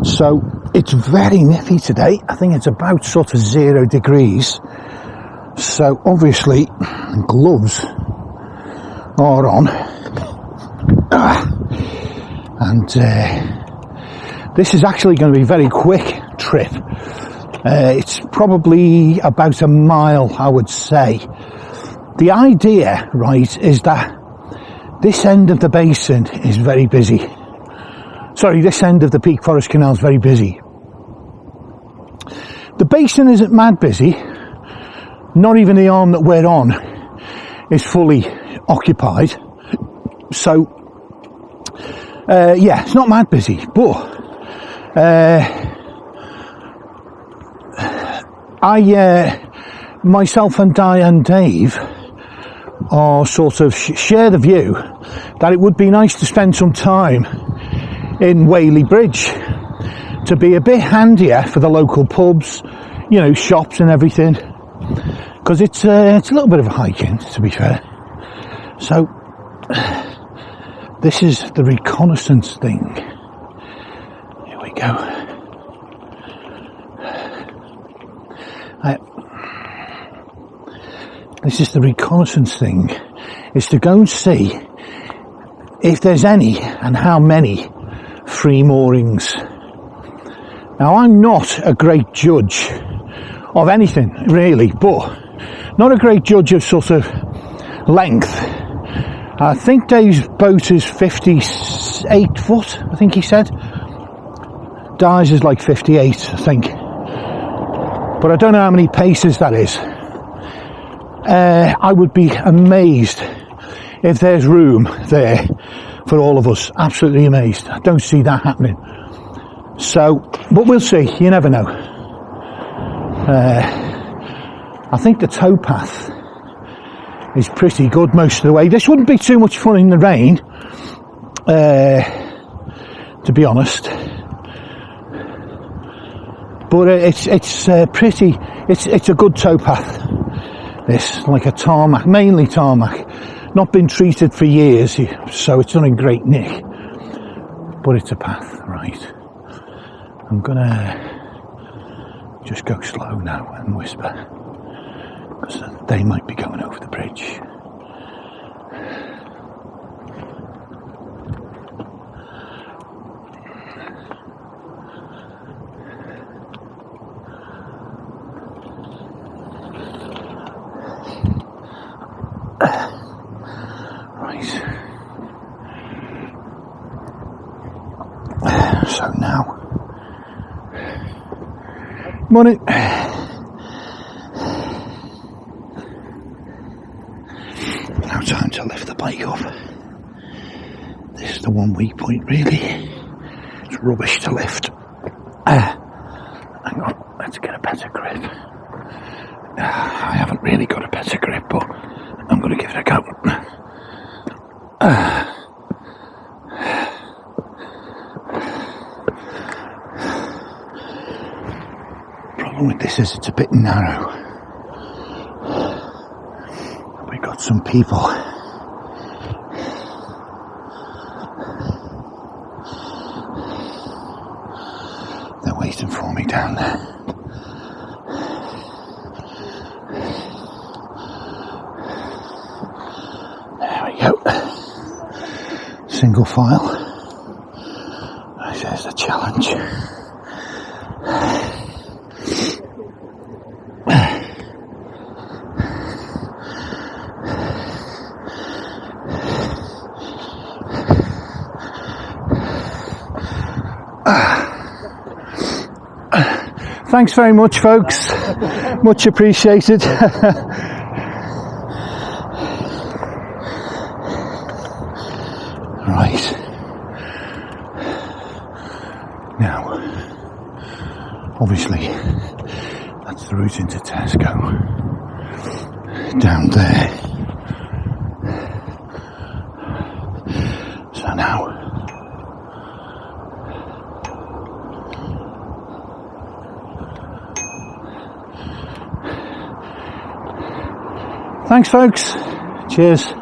So it's very nippy today. I think it's about sort of 0 degrees. So obviously gloves are on. And this is actually going to be a very quick trip. It's probably about a mile, I would say. The idea, right, is that this end of the basin is very busy. Sorry, this end of the Peak Forest Canal is very busy. The basin isn't mad busy. Not even the arm that we're on is fully occupied. So, it's not mad busy, but myself and Di and Dave are sort of share the view that it would be nice to spend some time in Whaley Bridge to be a bit handier for the local pubs, shops and everything, because it's a little bit of a hike in, to be fair. So this is the reconnaissance thing. Here we go. this is the reconnaissance thing, is to go and see if there's any and how many free moorings. Now, I'm not a great judge of anything really, but not a great judge of sort of length. I think Dave's boat is 58 foot, I think he said. Di's is like 58, I think. But I don't know how many paces that is. I would be amazed if there's room there for all of us. Absolutely amazed. I don't see that happening. So, but we'll see. You never know. I think the towpath is pretty good most of the way. This wouldn't be too much fun in the rain, to be honest. But it's pretty. It's a good towpath. This, like a tarmac, mainly tarmac. Not been treated for years, so it's not in great nick. But it's a path, right? I'm gonna just go slow now and whisper, because they might be going over the bridge. Right. So now, morning. Now time to lift the bike up. This is the one weak point really. It's rubbish to lift. Hang on, let's get a better grip. I haven't really got a better grip, but I'm going to give it a go. Problem with this is it's a bit narrow. We got some people. They're waiting for me down there. There we go. Single file. There's the challenge. Thanks very much, folks. Much appreciated. Right. Now, obviously, that's the route into Tesco. Down there. So now, thanks, folks. Cheers.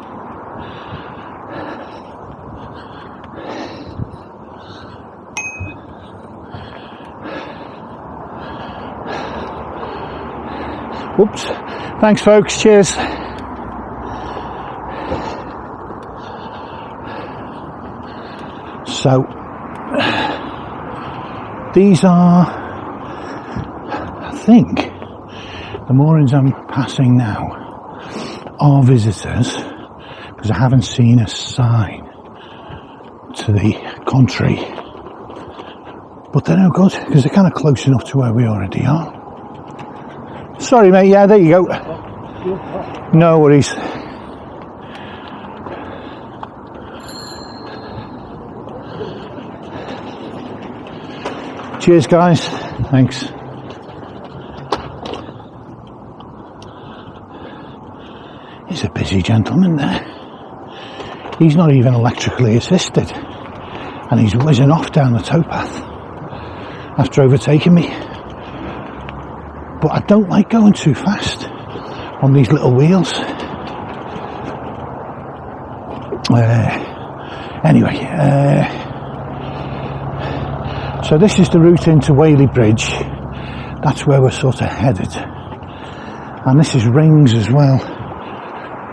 Whoops. Thanks, folks. Cheers. So, these are, I think, the moorings I'm passing now are visitors, because I haven't seen a sign to the contrary. But they're no good, because they're kind of close enough to where we already are. Sorry, mate. Yeah, there you go. No worries. Cheers, guys. Thanks. He's a busy gentleman there. He's not even electrically assisted. And he's whizzing off down the towpath after overtaking me. But I don't like going too fast on these little wheels. Anyway, so this is the route into Whaley Bridge. That's where we're sort of headed. And this is Rings as well.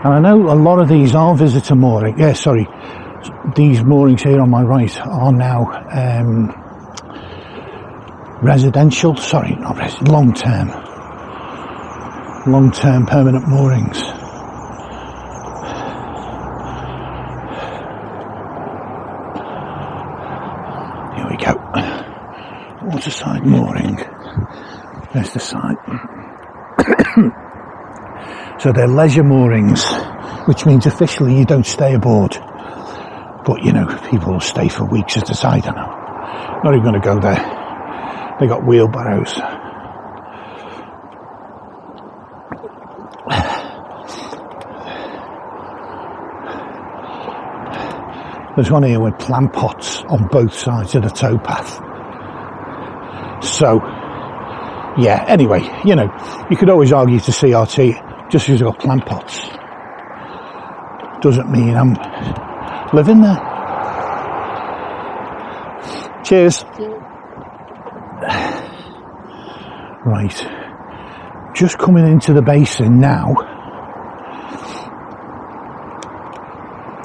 And I know a lot of these are visitor moorings. Yeah, sorry, these moorings here on my right are now residential. Sorry, not long-term permanent moorings. Here we go. Waterside mooring. There's the side. So they're leisure moorings, which means officially you don't stay aboard. But, you know, people will stay for weeks at a time. I don't know. Not even going to go there. They got wheelbarrows. There's one here with plant pots on both sides of the towpath. So, yeah, anyway, you know, you could always argue to CRT, just because I've got plant pots doesn't mean I'm living there. Cheers. Right, just coming into the basin now.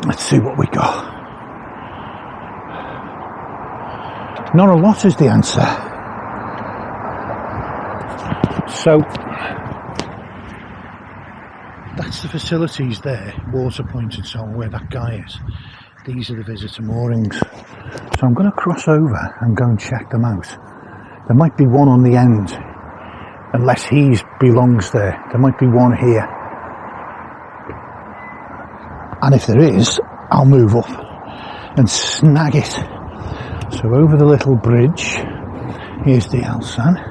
Let's see what we got. Not a lot is the answer. So that's the facilities there, water point and so on, where that guy is. These are the visitor moorings. So I'm going to cross over and go and check them out. There might be one on the end, unless he belongs there. There might be one here. And if there is, I'll move up and snag it. So over the little bridge, here's the Alsan.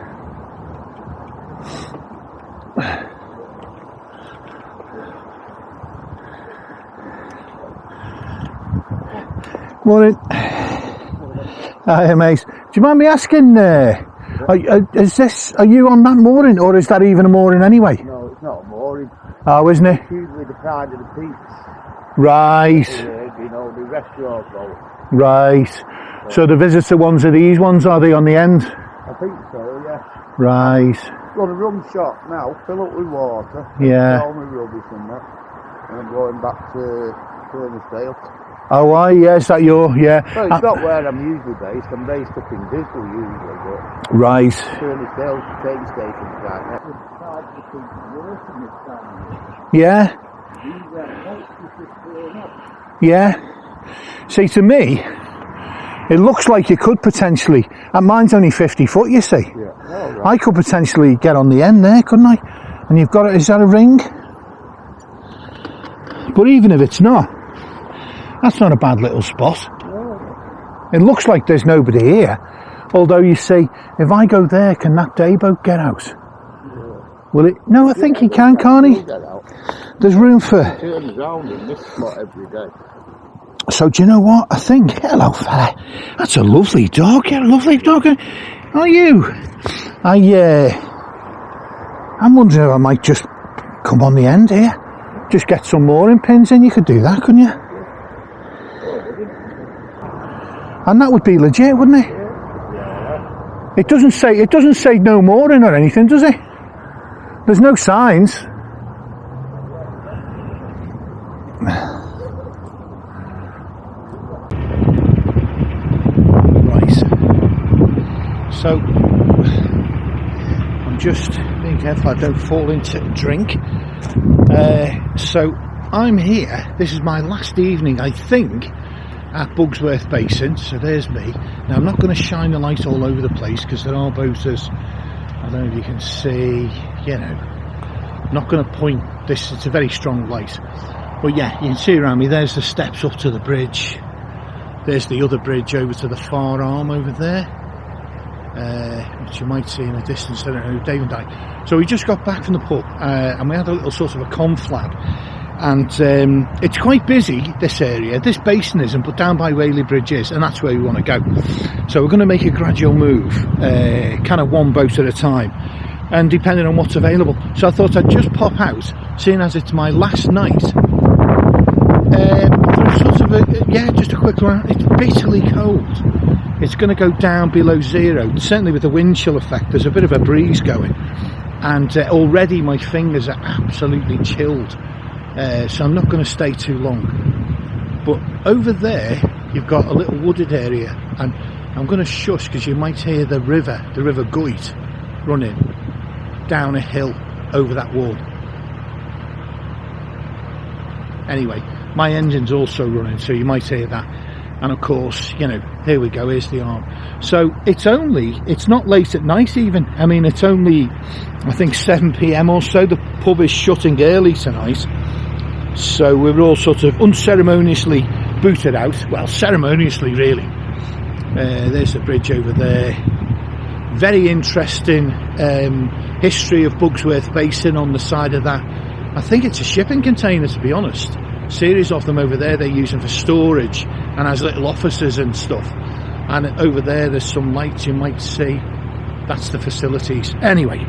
Morning. Hi, mate. Do you mind me asking, are you on that mooring, or is that even a mooring anyway? No, it's not a mooring. Oh, isn't it? It's usually the side of the peaks. Right. You know, the restaurants go. Right. So the visitor ones are these ones, are they, on the end? I think so, yeah. Right. Got a rum shop now, fill up with water. Yeah. All my rubbish and that. And I'm going back to Furnessdale. Oh, yeah, is that your, yeah. Well, it's not where I'm usually based. I'm based up in Disley usually, but right. Furnessdale train station's right next. Yeah. Yeah. See, to me, it looks like you could potentially, and mine's only 50 foot, you see. Yeah. Oh, right. I could potentially get on the end there, couldn't I? And you've got it, is that a ring? But even if it's not, that's not a bad little spot. It looks like there's nobody here. Although you see, if I go there, can that day boat get out? Will it? No, I think he can, can't he? There's room for... Turns around in this spot every day. So do you know what? I think, hello fella, that's a lovely dog. You're a lovely dog. Are you? I'm wondering if I might just come on the end here. Just get some mooring pins in. You could do that, couldn't you? And that would be legit, wouldn't it? It doesn't say no mooring or anything, does it? There's no signs. Right. So I'm just being careful I don't fall into drink. So I'm here. This is my last evening, I think, at Bugsworth Basin. So there's me. Now I'm not going to shine the light all over the place because there are boaters. I don't know if you can see, you know. I'm not going to point this, it's a very strong light. But yeah, you can see around me, there's the steps up to the bridge. There's the other bridge over to the far arm over there. Which you might see in the distance, I don't know, Dave and I. So we just got back from the pub and we had a little sort of a conflab. And it's quite busy, this area. This basin isn't, but down by Whaley Bridge is, and that's where we want to go. So we're going to make a gradual move, kind of one boat at a time, and depending on what's available. So I thought I'd just pop out, seeing as it's my last night. Sort of just a quick run. It's bitterly cold. It's going to go down below zero, certainly with the wind chill effect. There's a bit of a breeze going, and already my fingers are absolutely chilled. so I'm not going to stay too long. But over there you've got a little wooded area, and I'm going to shush because you might hear the river Goit running down a hill over that wall. Anyway, my engine's also running, so you might hear that. And of course, you know, here we go, here's the arm. So it's not late at night even. I mean, it's only, I think, 7 p.m. or so. The pub is shutting early tonight. So we're all sort of unceremoniously booted out. Well, ceremoniously, really. There's the bridge over there. Very interesting history of Bugsworth Basin on the side of that. I think it's a shipping container, to be honest. Series of them over there they're using for storage and as little offices and stuff. And over there there's some lights you might see. That's the facilities. Anyway,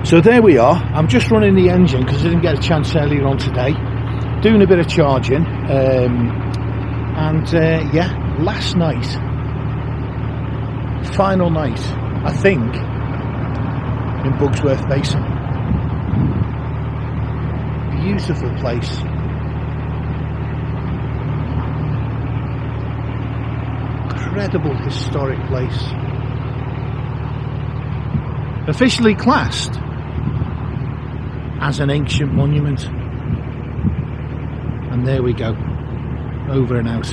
so there we are. I'm just running the engine because I didn't get a chance earlier on today. Doing a bit of charging. Yeah, last night, final night, I think, in Bugsworth Basin. Beautiful place. Incredible historic place. Officially classed as an ancient monument. And there we go. Over and out.